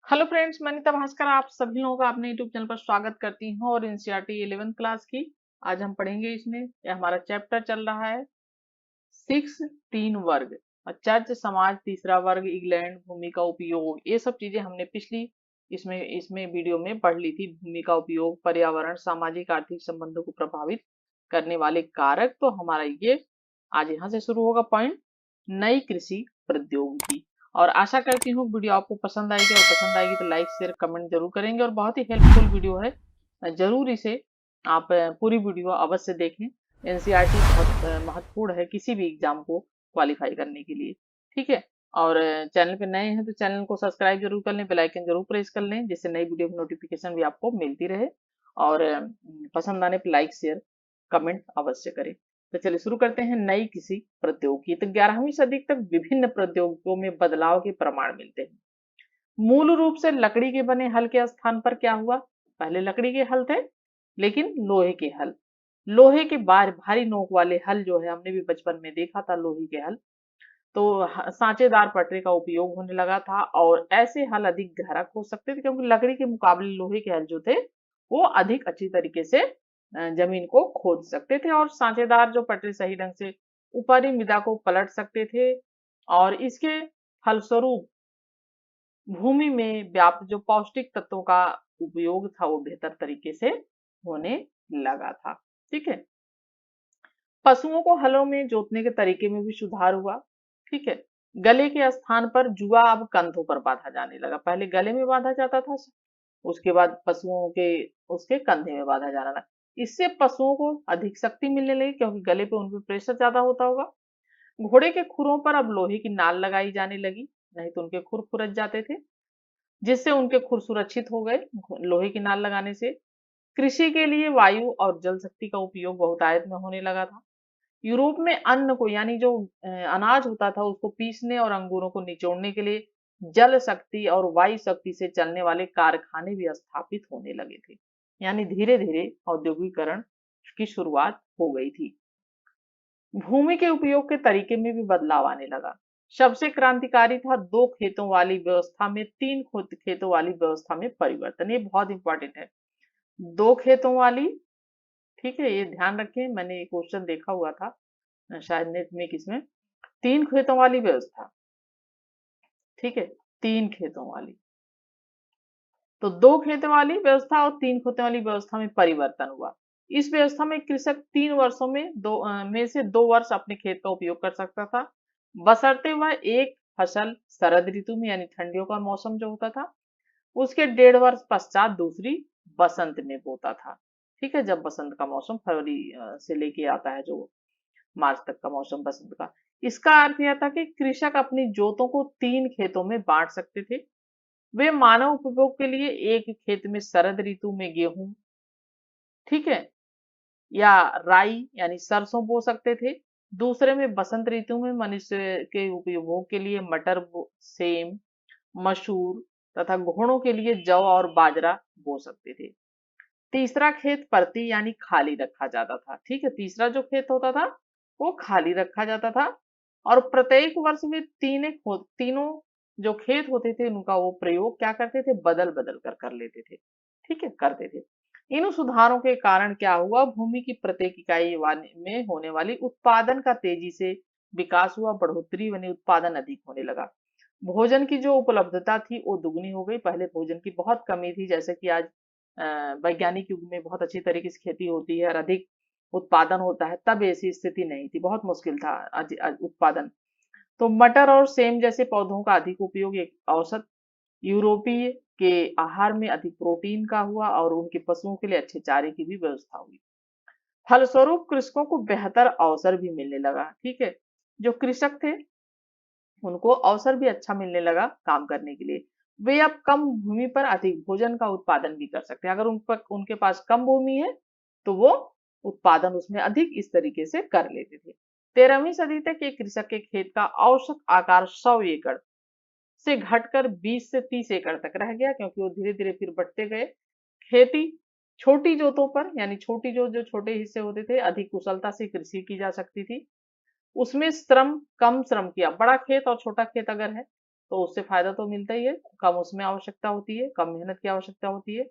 Hello friends, मैं नीता भास्कर आप सभी लोगों का अपने यूट्यूब चैनल पर स्वागत करती हूँ। और एनसीईआरटी 11th क्लास की आज हम पढ़ेंगे। इसमें यह हमारा चैप्टर चल रहा है 6 तीन वर्ग। चर्च, समाज, तीसरा वर्ग, इंग्लैंड, भूमि का उपयोग। ये सब चीजें हमने पिछली इसमें इसमें वीडियो में पढ़ ली थी। भूमि का उपयोग, पर्यावरण, सामाजिक आर्थिक संबंधों को प्रभावित करने वाले कारक। तो हमारा ये आज यहाँ से शुरू होगा पॉइंट, नई कृषि प्रौद्योगिकी। और आशा करती हूँ वीडियो आपको पसंद आएगी, और पसंद आएगी तो लाइक शेयर कमेंट जरूर करेंगे। और बहुत ही हेल्पफुल वीडियो है, जरूर इसे आप पूरी वीडियो अवश्य देखें। एनसीईआरटी बहुत महत्वपूर्ण है किसी भी एग्जाम को क्वालिफाई करने के लिए। ठीक है। और चैनल पे नए हैं तो चैनल को सब्सक्राइब जरूर कर लें, बेल आइकन जरूर प्रेस कर लें, जिससे नई वीडियो की नोटिफिकेशन भी आपको मिलती रहे। और पसंद आने पर लाइक शेयर कमेंट अवश्य करें। तो चलिए शुरू करते हैं। नई कृषि प्रौद्योगिकी। तो 11वीं सदी तक विभिन्न प्रौद्योगिकियों में बदलाव के प्रमाण मिलते हैं। मूल रूप से लकड़ी के बने हल के स्थान पर क्या हुआ? पहले लकड़ी के हल थे, लेकिन लोहे के हल, लोहे के भारी नोक वाले हल जो है, हमने भी बचपन में देखा था लोहे के हल। तो सांचेदार पटरे का उपयोग होने लगा था, और ऐसे हल अधिक गहरा खोद सकते थे, क्योंकि लकड़ी के मुकाबले लोहे के हल जो थे वो अधिक अच्छी तरीके से जमीन को खोद सकते थे। और सांचेदार जो पटरे सही ढंग से ऊपरी मृदा को पलट सकते थे, और इसके फलस्वरूप भूमि में व्याप्त जो पौष्टिक तत्वों का उपयोग था वो बेहतर तरीके से होने लगा था। ठीक है। पशुओं को हलों में जोतने के तरीके में भी सुधार हुआ। ठीक है। गले के स्थान पर जुआ अब कंधों पर बांधा जाने लगा। पहले गले में बांधा जाता था, उसके बाद पशुओं के उसके कंधे में बांधा जाना लगा। इससे पशुओं को अधिक शक्ति मिलने लगी, क्योंकि गले पे उन पे प्रेशर ज्यादा होता होगा। घोड़े के खुरों पर अब लोहे की नाल लगाई जाने लगी, नहीं तो उनके खुर खुरच जाते थे, जिससे उनके खुर सुरक्षित हो गए लोहे की नाल लगाने से। कृषि के लिए वायु और जल शक्ति का उपयोग बहुतायत में होने लगा था। यूरोप में अन्न को, यानी जो अनाज होता था उसको पीसने और अंगूरों को निचोड़ने के लिए जल शक्ति और वायु शक्ति से चलने वाले कारखाने भी स्थापित होने लगे थे। यानी धीरे धीरे औद्योगिकरण की शुरुआत हो गई थी। भूमि के उपयोग के तरीके में भी बदलाव आने लगा। सबसे क्रांतिकारी था दो खेतों वाली व्यवस्था में तीन खेतों वाली व्यवस्था में परिवर्तन। ये बहुत इंपॉर्टेंट है, दो खेतों वाली। ठीक है, ये ध्यान रखें, मैंने एक क्वेश्चन देखा हुआ था शायद नेट में किसमें। तीन खेतों वाली व्यवस्था, ठीक है, तीन खेतों वाली। तो दो खेतों वाली व्यवस्था और तीन खेतों वाली व्यवस्था में परिवर्तन हुआ। इस व्यवस्था में कृषक 3 वर्षों में में से 2 वर्ष अपने खेत का उपयोग कर सकता था, बशर्ते वह एक फसल शरद ऋतु में, यानी ठंडियों का मौसम जो होता था, उसके 1.5 वर्ष पश्चात दूसरी बसंत में बोता था। ठीक है, जब बसंत का मौसम फरवरी से लेके आता है, जो मार्च तक का मौसम बसंत का। इसका अर्थ यह था कि कृषक अपनी जोतों को 3 खेतों में बांट सकते थे। वे मानव उपभोग के लिए एक खेत में शरद ऋतु में गेहूं, ठीक है, या राई यानी सरसों बो सकते थे। दूसरे में बसंत ऋतु में मनुष्य के उपभोग के लिए मटर, सेम, मसूर तथा घोड़ों के लिए जौ और बाजरा बो सकते थे। तीसरा खेत परती यानी खाली रखा जाता था। ठीक है, तीसरा जो खेत होता था वो खाली रखा जाता था, और प्रत्येक वर्ष में तीनों जो खेत होते थे उनका वो प्रयोग क्या करते थे, बदल बदल कर लेते थे। ठीक है, करते थे। इन सुधारों के कारण क्या हुआ, भूमि की प्रत्येक इकाई में होने वाली उत्पादन का तेजी से विकास हुआ, बढ़ोतरी बनी, उत्पादन अधिक होने लगा। भोजन की जो उपलब्धता थी वो दुगनी हो गई। पहले भोजन की बहुत कमी थी, जैसे कि आज वैज्ञानिक युग में बहुत अच्छी तरीके से खेती होती है और अधिक उत्पादन होता है, तब ऐसी स्थिति नहीं थी, बहुत मुश्किल था उत्पादन। तो मटर और सेम जैसे पौधों का अधिक उपयोग एक औसत यूरोपीय के आहार में अधिक प्रोटीन का हुआ, और उनके पशुओं के लिए अच्छे चारे की भी व्यवस्था हुई। फलस्वरूप कृषकों को बेहतर अवसर भी मिलने लगा। ठीक है, जो कृषक थे उनको अवसर भी अच्छा मिलने लगा काम करने के लिए। वे अब कम भूमि पर अधिक भोजन का उत्पादन भी कर सकते हैं। अगर उनके पास कम भूमि है तो वो उत्पादन उसमें अधिक इस तरीके से कर लेते थे। 13वीं सदी तक एक कृषक के खेत का औसत आकार 100 एकड़ से घटकर 20 से 30 एकड़ तक रह गया, क्योंकि वो धीरे धीरे फिर बढ़ते गए। खेती छोटी जोतों पर, यानी छोटी जो जो छोटे हिस्से होते थे, अधिक कुशलता से कृषि की जा सकती थी। उसमें कम श्रम किया। बड़ा खेत और छोटा खेत अगर है तो उससे फायदा तो मिलता ही है, कम उसमें आवश्यकता होती है, कम मेहनत की आवश्यकता होती है।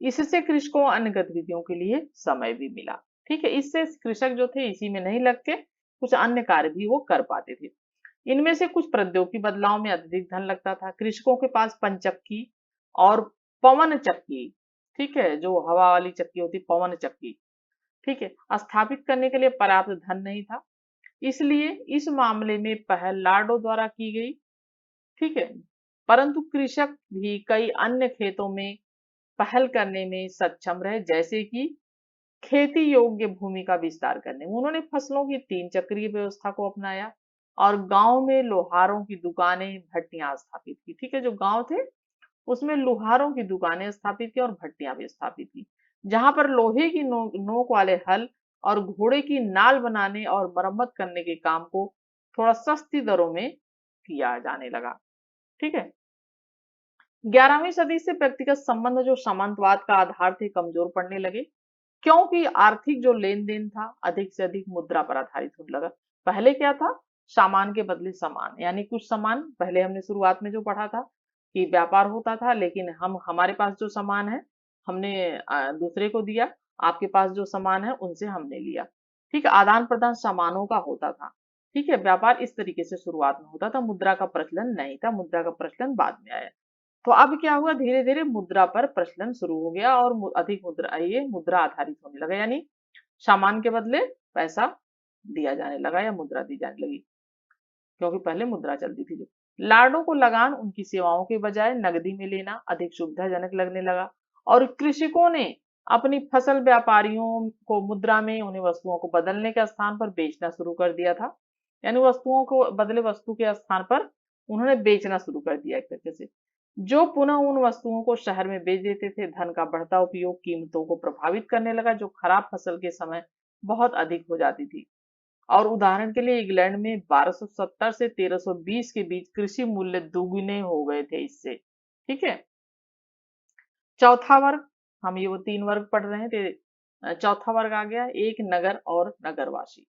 इससे कृषकों अन्य गतिविधियों के लिए समय भी मिला। ठीक है, इससे कृषक जो थे इसी में नहीं लगते, कुछ अन्य कार्य भी वो कर पाते थे। इनमें से कुछ प्रौद्योगिकी बदलाव में अत्यधिक धन लगता था। कृषकों के पास पंचक्की और पवन चक्की, ठीक है, जो हवा वाली चक्की होती पवन चक्की, ठीक है, स्थापित करने के लिए पर्याप्त धन नहीं था। इसलिए इस मामले में पहल लाडो द्वारा की गई। ठीक है, परंतु कृषक भी कई अन्य खेतों में पहल करने में सक्षम रहे, जैसे कि खेती योग्य भूमि का विस्तार करने में। उन्होंने फसलों की 3 चक्रीय व्यवस्था को अपनाया और गांव में लोहारों की दुकानें, भट्टियां स्थापित की। ठीक है, जो गांव थे उसमें लोहारों की दुकानें स्थापित की और भट्टियां भी स्थापित की, जहां पर लोहे की नोक वाले हल और घोड़े की नाल बनाने और मरम्मत करने के काम को थोड़ा सस्ती दरों में किया जाने लगा। ठीक है, 11वीं सदी से व्यक्तिगत संबंध जो सामंतवाद का आधार थे कमजोर पड़ने लगे, क्योंकि आर्थिक जो लेन देन था अधिक से अधिक मुद्रा पर आधारित होने लगा। पहले क्या था, सामान के बदले सामान, यानी कुछ सामान, पहले हमने शुरुआत में जो पढ़ा था कि व्यापार होता था, लेकिन हम हमारे पास जो सामान है हमने दूसरे को दिया, आपके पास जो सामान है उनसे हमने लिया। ठीक है, आदान प्रदान सामानों का होता था। ठीक है, व्यापार इस तरीके से शुरुआत में होता था, मुद्रा का प्रचलन नहीं था, मुद्रा का प्रचलन बाद में आया। तो अब क्या हुआ, धीरे धीरे मुद्रा पर प्रचलन शुरू हो गया और अधिक मुद्रा, ये मुद्रा आधारित होने लगा, यानी सामान के बदले पैसा दिया जाने लगा या मुद्रा दी जाने लगी, क्योंकि पहले मुद्रा चलती थी। जो लाडों को लगान उनकी सेवाओं के बजाय नकदी में लेना अधिक सुविधाजनक लगने लगा और कृषकों ने अपनी फसल व्यापारियों को मुद्रा में उन्हें वस्तुओं को बदलने के स्थान पर बेचना शुरू कर दिया था, यानी वस्तुओं को बदले वस्तु के स्थान पर उन्होंने बेचना शुरू कर दिया एक तरीके से, जो पुनः उन वस्तुओं को शहर में बेच देते थे। धन का बढ़ता उपयोग कीमतों को प्रभावित करने लगा, जो खराब फसल के समय बहुत अधिक हो जाती थी। और उदाहरण के लिए इंग्लैंड में 1270 से 1320 के बीच कृषि मूल्य दुगुने हो गए थे इससे। ठीक है, चौथा वर्ग, हम ये वो 3 वर्ग पढ़ रहे थे, चौथा वर्ग आ गया एक नगर और नगरवासी।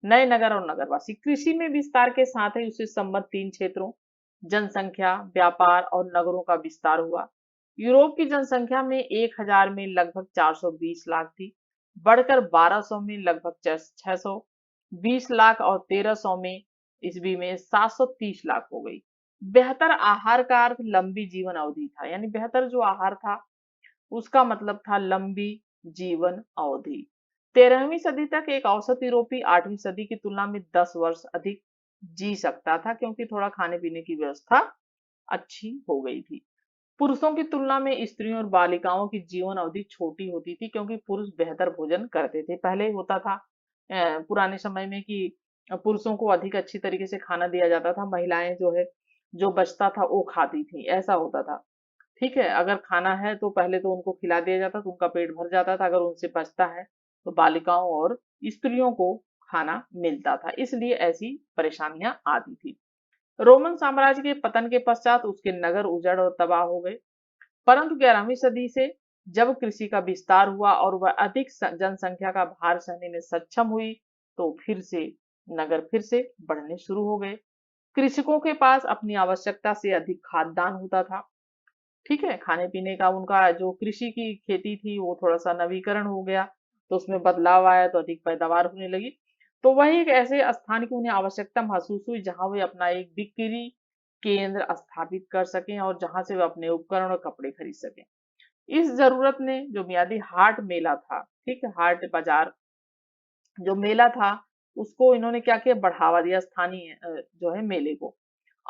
नए नगर और नगरवासी, कृषि में विस्तार के साथ ही उससे संबद्ध 3 क्षेत्रों जनसंख्या, व्यापार और नगरों का विस्तार हुआ। यूरोप की जनसंख्या में 1000 में लगभग 420 लाख थी, बढ़कर 1200 में लगभग 620 लाख और 1300 में ईस्वी में 730 लाख हो गई। बेहतर आहार का अर्थ लंबी जीवन अवधि था, यानी बेहतर जो आहार था उसका मतलब था लंबी जीवन अवधि। 13वीं सदी तक एक औसत यूरोपी 8वीं सदी की तुलना में 10 वर्ष अधिक जी सकता था, क्योंकि थोड़ा खाने पीने की व्यवस्था अच्छी हो गई थी। पुरुषों की तुलना में स्त्रियों और बालिकाओं की जीवन अवधि छोटी होती थी, क्योंकि पुरुष बेहतर भोजन करते थे। पहले होता था पुराने समय में कि पुरुषों को अधिक अच्छी तरीके से खाना दिया जाता था, महिलाएं जो है जो बचता था वो खाती थी, ऐसा होता था। ठीक है, अगर खाना है तो पहले तो उनको खिला दिया जाता तो उनका पेट भर जाता था, अगर उनसे बचता है तो बालिकाओं और स्त्रियों को खाना मिलता था, इसलिए ऐसी परेशानियां आती थी। रोमन साम्राज्य के पतन के पश्चात उसके नगर उजड़ और तबाह हो गए, परंतु 11वीं सदी से जब कृषि का विस्तार हुआ और वह अधिक जनसंख्या का भार सहने में सक्षम हुई, तो फिर से नगर फिर से बढ़ने शुरू हो गए। कृषकों के पास अपनी आवश्यकता से अधिक खाद्यान्न होता था। ठीक है, खाने पीने का उनका जो कृषि की खेती थी वो थोड़ा सा नवीकरण हो गया, तो उसमें बदलाव आया, तो अधिक पैदावार होने लगी। तो वही एक ऐसे स्थान की उन्हें आवश्यकता महसूस हुई जहां वे अपना एक बिक्री केंद्र स्थापित कर सकें और जहां से वे अपने उपकरण और कपड़े खरीद सकें। इस जरूरत ने जो मियादी हाट मेला था, ठीक है, हाट बाजार जो मेला था उसको इन्होंने क्या किया, बढ़ावा दिया, स्थानीय जो है मेले को,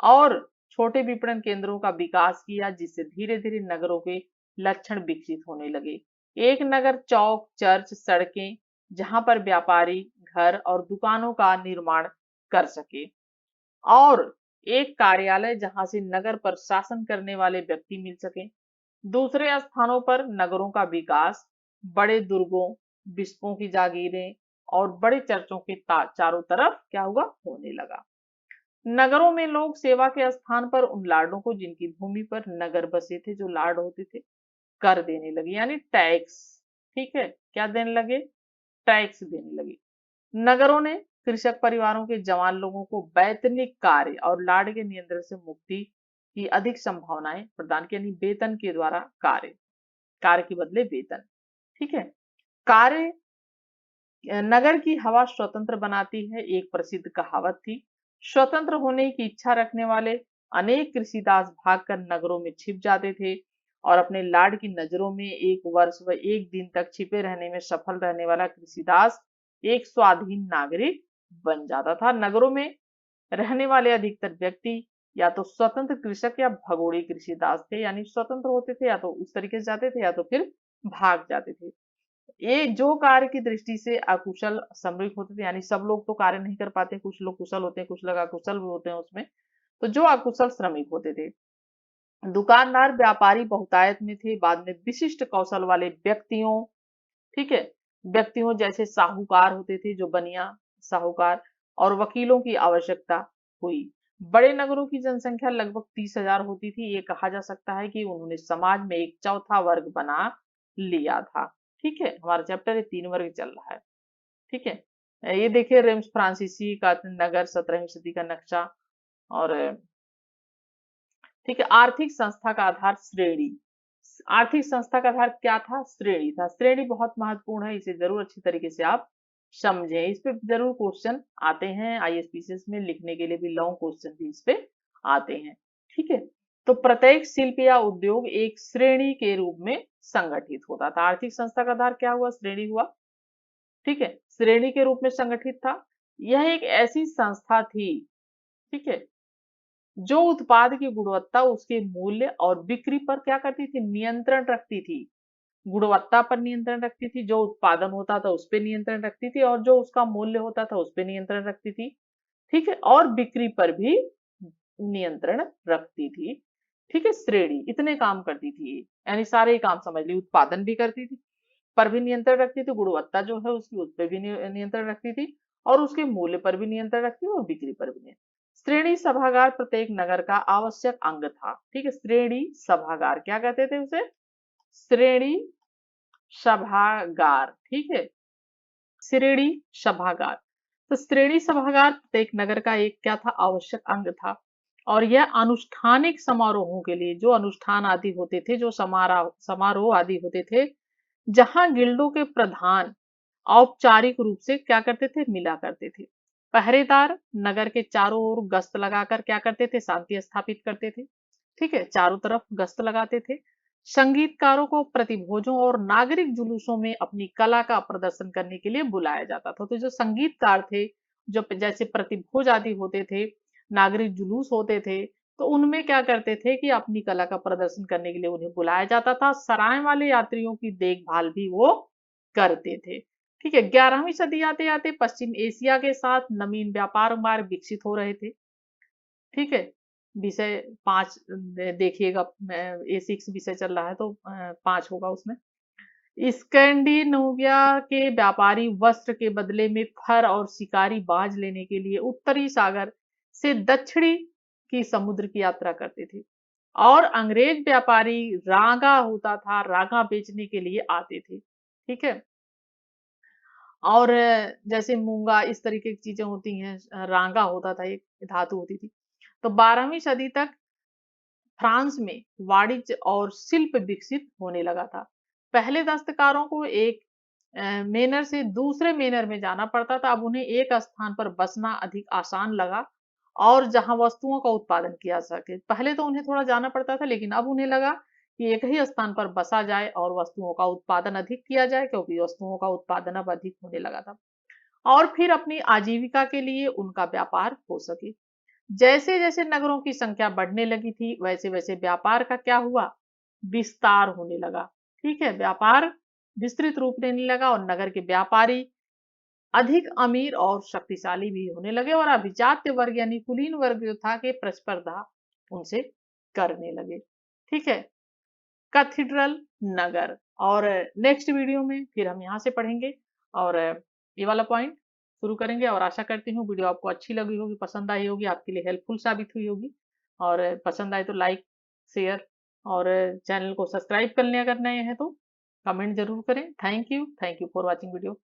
और छोटे विपणन केंद्रों का विकास किया, जिससे धीरे धीरे नगरों के लक्षण विकसित होने लगे। एक नगर चौक, चर्च, सड़कें, जहां पर व्यापारी घर और दुकानों का निर्माण कर सके, और एक कार्यालय जहां से नगर पर शासन करने वाले व्यक्ति मिल सके। दूसरे स्थानों पर नगरों का विकास बड़े दुर्गों, बिशपों की जागीरें और बड़े चर्चों के चारों तरफ क्या हुआ, होने लगा। नगरों में लोग सेवा के स्थान पर उन लार्डों को, जिनकी भूमि पर नगर बसे थे, जो लार्ड होते थे, कर देने लगे, यानी टैक्स। ठीक है, क्या देने लगे, टैक्स देने लगे। नगरों ने कृषक परिवारों के जवान लोगों को वैतनिक कार्य और लाड़ के नियंत्रण से मुक्ति की अधिक संभावनाएं प्रदान की, यानी वेतन के द्वारा कार्य के बदले वेतन। ठीक है। कार्य नगर की हवा स्वतंत्र बनाती है, एक प्रसिद्ध कहावत थी। स्वतंत्र होने की इच्छा रखने वाले अनेक कृषिदास भागकर नगरों में छिप जाते थे और अपने लाड की नजरों में एक वर्ष व एक दिन तक छिपे रहने में सफल रहने वाला कृषिदास एक स्वाधीन नागरिक बन जाता था। नगरों में रहने वाले अधिकतर व्यक्ति या तो स्वतंत्र कृषक या भगोड़े कृषिदास थे, यानी स्वतंत्र होते थे या तो उस तरीके से जाते थे या तो फिर भाग जाते थे। ये जो कार्य की दृष्टि से अकुशल श्रमिक होते थे, यानी सब लोग तो कार्य नहीं कर पाते, कुछ लोग कुशल होते हैं, कुछ लोग अकुशल भी होते हैं उसमें। तो जो अकुशल श्रमिक होते थे, दुकानदार व्यापारी बहुतायत में थे। बाद में विशिष्ट कौशल वाले व्यक्तियों, ठीक है, व्यक्तियों जैसे साहूकार होते थे, जो बनिया साहूकार, और वकीलों की आवश्यकता हुई। बड़े नगरों की जनसंख्या लगभग 30,000 होती थी। ये कहा जा सकता है कि उन्होंने समाज में एक चौथा वर्ग बना लिया था। ठीक है, हमारा चैप्टर 3 वर्ग चल रहा है। ठीक है, ये देखिए रेम्स फ्रांसीसी का नगर 17वीं सदी का नक्शा। और ठीक है, आर्थिक संस्था का आधार श्रेणी। आर्थिक संस्था का आधार क्या था? श्रेणी था। श्रेणी बहुत महत्वपूर्ण है, इसे जरूर अच्छी तरीके से आप समझें। इस पे जरूर क्वेश्चन आते हैं, आईएसपीसीएस में लिखने के लिए भी लॉन्ग क्वेश्चन भी इस पे आते हैं। ठीक है, तो प्रत्येक शिल्प या उद्योग एक श्रेणी के रूप में संगठित होता था। आर्थिक संस्था का आधार क्या हुआ? श्रेणी हुआ। ठीक है, श्रेणी के रूप में संगठित था। यह एक ऐसी संस्था थी, ठीक है, जो उत्पाद की गुणवत्ता, उसके मूल्य और बिक्री पर क्या करती थी? नियंत्रण रखती थी। गुणवत्ता पर नियंत्रण रखती थी, जो उत्पादन होता था उस पर नियंत्रण रखती थी, और जो उसका मूल्य होता था उस पर नियंत्रण रखती थी। ठीक है, और बिक्री पर भी नियंत्रण रखती थी। ठीक है, श्रेणी इतने काम करती थी, यानी सारे ही काम समझ ली। उत्पादन भी करती थी, पर भी नियंत्रण रखती थी, गुणवत्ता जो है उसकी उस पर भी नियंत्रण रखती थी, और उसके मूल्य पर भी नियंत्रण रखती थी, और बिक्री पर भी नियंत्रण। श्रेणी सभागार प्रत्येक नगर का आवश्यक अंग था। ठीक है, श्रेणी सभागार क्या कहते थे उसे? श्रेणी सभागार। ठीक है, श्रेणी सभागार। तो श्रेणी सभागार प्रत्येक नगर का एक क्या था? आवश्यक अंग था। और यह अनुष्ठानिक समारोहों के लिए, जो अनुष्ठान आदि होते थे, जो समारोह आदि होते थे, जहां गिल्डों के प्रधान औपचारिक रूप से क्या करते थे? मिला करते थे। पहरेदार नगर के चारों ओर गश्त लगाकर क्या करते थे? शांति स्थापित करते थे। ठीक है, चारों तरफ गश्त लगाते थे। संगीतकारों को प्रतिभोजों और नागरिक जुलूसों में अपनी कला का प्रदर्शन करने के लिए बुलाया जाता था। तो जो संगीतकार थे, जो जैसे प्रतिभोज आदि होते थे, नागरिक जुलूस होते थे, तो उनमें क्या करते थे कि अपनी कला का प्रदर्शन करने के लिए उन्हें बुलाया जाता था। सराय वाले यात्रियों की देखभाल भी वो करते थे। ठीक है, 11वीं सदी आते आते पश्चिम एशिया के साथ नवीन व्यापार मार्ग विकसित हो रहे थे। ठीक है, विषय 5 देखिएगा, A6 विषय चल रहा है तो 5 होगा उसमें। स्कैंडिनेविया के व्यापारी वस्त्र के बदले में फर और शिकारी बाज लेने के लिए उत्तरी सागर से दक्षिणी की समुद्र की यात्रा करते थे, और अंग्रेज व्यापारी रागा होता था, रागा बेचने के लिए आते थे। ठीक है, और जैसे मूंगा इस तरीके की चीजें होती हैं, रांगा होता था, एक धातु होती थी। तो 12वीं सदी तक फ्रांस में वाणिज्य और शिल्प विकसित होने लगा था। पहले दस्तकारों को एक मेनर से दूसरे मेनर में जाना पड़ता था। अब उन्हें एक स्थान पर बसना अधिक आसान लगा, और जहां वस्तुओं का उत्पादन किया सके। पहले तो उन्हें थोड़ा जाना पड़ता था, लेकिन अब उन्हें लगा कि एक ही स्थान पर बसा जाए और वस्तुओं का उत्पादन अधिक किया जाए, क्योंकि वस्तुओं का उत्पादन अब अधिक होने लगा था, और फिर अपनी आजीविका के लिए उनका व्यापार हो सके। जैसे जैसे नगरों की संख्या बढ़ने लगी थी, वैसे वैसे व्यापार का क्या हुआ? विस्तार होने लगा। ठीक है, व्यापार विस्तृत रूप लेने लगा, और नगर के व्यापारी अधिक अमीर और शक्तिशाली भी होने लगे, और अभिजात्य वर्ग यानी कुलीन वर्ग जो था कि प्रतिस्पर्धा उनसे करने लगे। ठीक है, कैथेड्रल नगर। और नेक्स्ट वीडियो में फिर हम यहाँ से पढ़ेंगे, और ये वाला पॉइंट शुरू करेंगे। और आशा करती हूँ वीडियो आपको अच्छी लगी होगी, पसंद आई होगी, आपके लिए हेल्पफुल साबित हुई होगी। और पसंद आए तो लाइक, शेयर, और चैनल को सब्सक्राइब कर लें अगर नए हैं तो। कमेंट जरूर करें। Thank you for watching video.